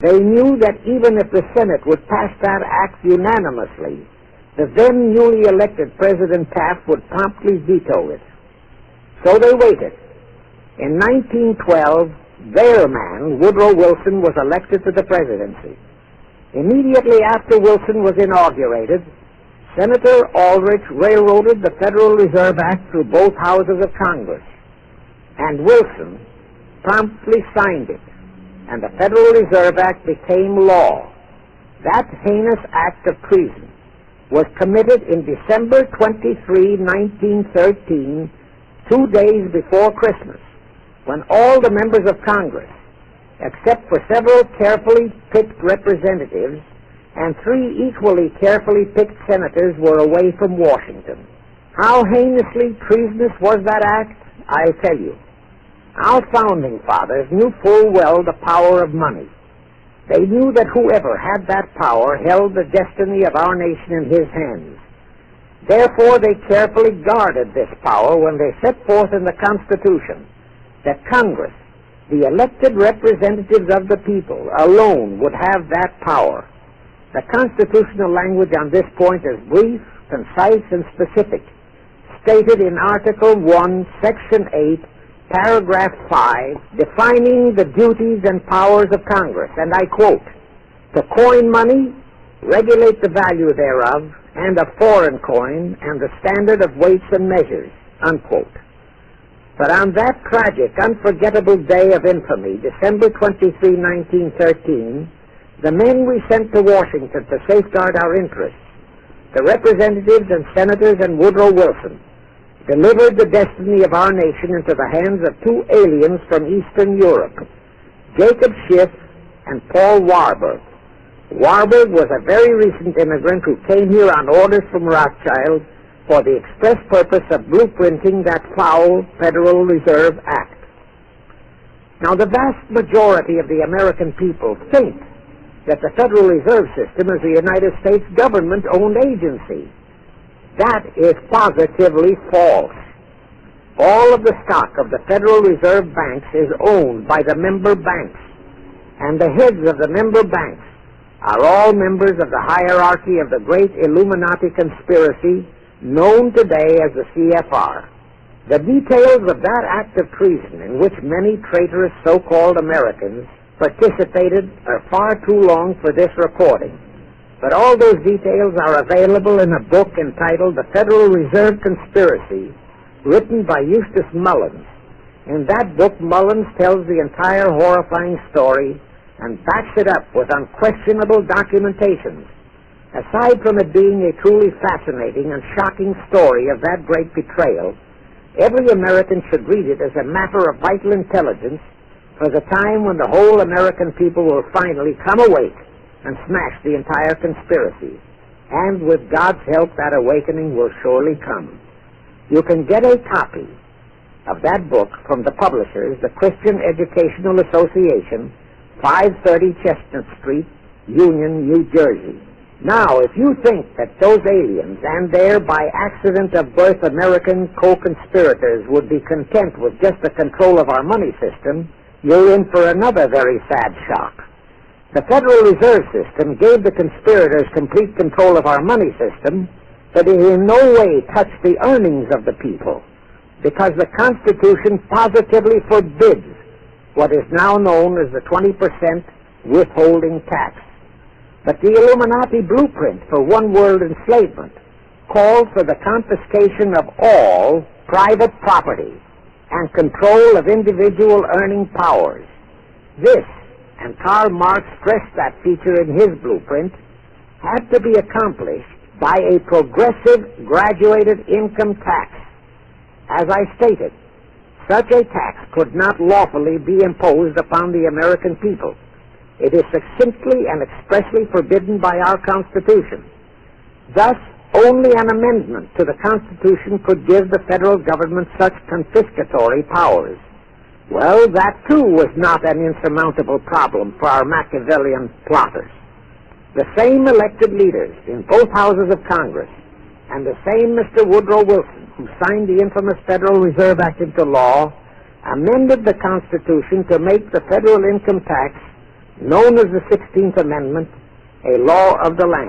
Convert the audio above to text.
They knew that even if the Senate would pass that act unanimously, the then newly elected President Taft would promptly veto it. So they waited. In 1912, their man, Woodrow Wilson, was elected to the presidency. Immediately after Wilson was inaugurated, Senator Aldrich railroaded the Federal Reserve Act through both houses of Congress, and Wilson promptly signed it, and the Federal Reserve Act became law. That heinous act of treason was committed in December 23, 1913, 2 days before Christmas, when all the members of Congress, except for several carefully picked representatives and 3 equally carefully picked senators, were away from Washington. How heinously treasonous was that act? I'll tell you. Our founding fathers knew full well the power of money. They knew that whoever had that power held the destiny of our nation in his hands. Therefore, they carefully guarded this power when they set forth in the Constitution that Congress, the elected representatives of the people, alone would have that power. The constitutional language on this point is brief, concise, and specific, stated in Article 1, Section 8, Paragraph 5, defining the duties and powers of Congress, and I quote, "To coin money, regulate the value thereof, and of foreign coin, and the standard of weights and measures," unquote. But on that tragic, unforgettable day of infamy, December 23, 1913, the men we sent to Washington to safeguard our interests, the representatives and senators and Woodrow Wilson, delivered the destiny of our nation into the hands of 2 aliens from Eastern Europe, Jacob Schiff and Paul Warburg. Warburg was a very recent immigrant who came here on orders from Rothschild for the express purpose of blueprinting that foul Federal Reserve Act. Now, the vast majority of the American people think that the Federal Reserve System is a United States government-owned agency. That is positively false. All of the stock of the Federal Reserve banks is owned by the member banks, and the heads of the member banks are all members of the hierarchy of the great Illuminati conspiracy known today as the CFR. The details of that act of treason in which many traitorous so-called Americans participated are far too long for this recording. But all those details are available in a book entitled The Federal Reserve Conspiracy, written by Eustace Mullins. In that book, Mullins tells the entire horrifying story and backs it up with unquestionable documentations. Aside from it being a truly fascinating and shocking story of that great betrayal, every American should read it as a matter of vital intelligence for the time when the whole American people will finally come awake and smash the entire conspiracy. And with God's help, that awakening will surely come. You can get a copy of that book from the publishers, the Christian Educational Association, 530 Chestnut Street, Union, New Jersey. Now, if you think that those aliens and their by accident of birth American co-conspirators would be content with just the control of our money system, you're in for another very sad shock. The Federal Reserve System gave the conspirators complete control of our money system, but it in no way touched the earnings of the people, because the Constitution positively forbids what is now known as the 20% withholding tax. But the Illuminati blueprint for one-world enslavement called for the confiscation of all private property and control of individual earning powers. This, and Karl Marx stressed that feature in his blueprint, had to be accomplished by a progressive graduated income tax. As I stated, such a tax could not lawfully be imposed upon the American people. It is succinctly and expressly forbidden by our Constitution. Thus, only an amendment to the Constitution could give the federal government such confiscatory powers. Well, that too was not an insurmountable problem for our Machiavellian plotters. The same elected leaders in both houses of Congress and the same Mr. Woodrow Wilson, who signed the infamous Federal Reserve Act into law, amended the Constitution to make the federal income tax known as the 16th Amendment, a law of the land.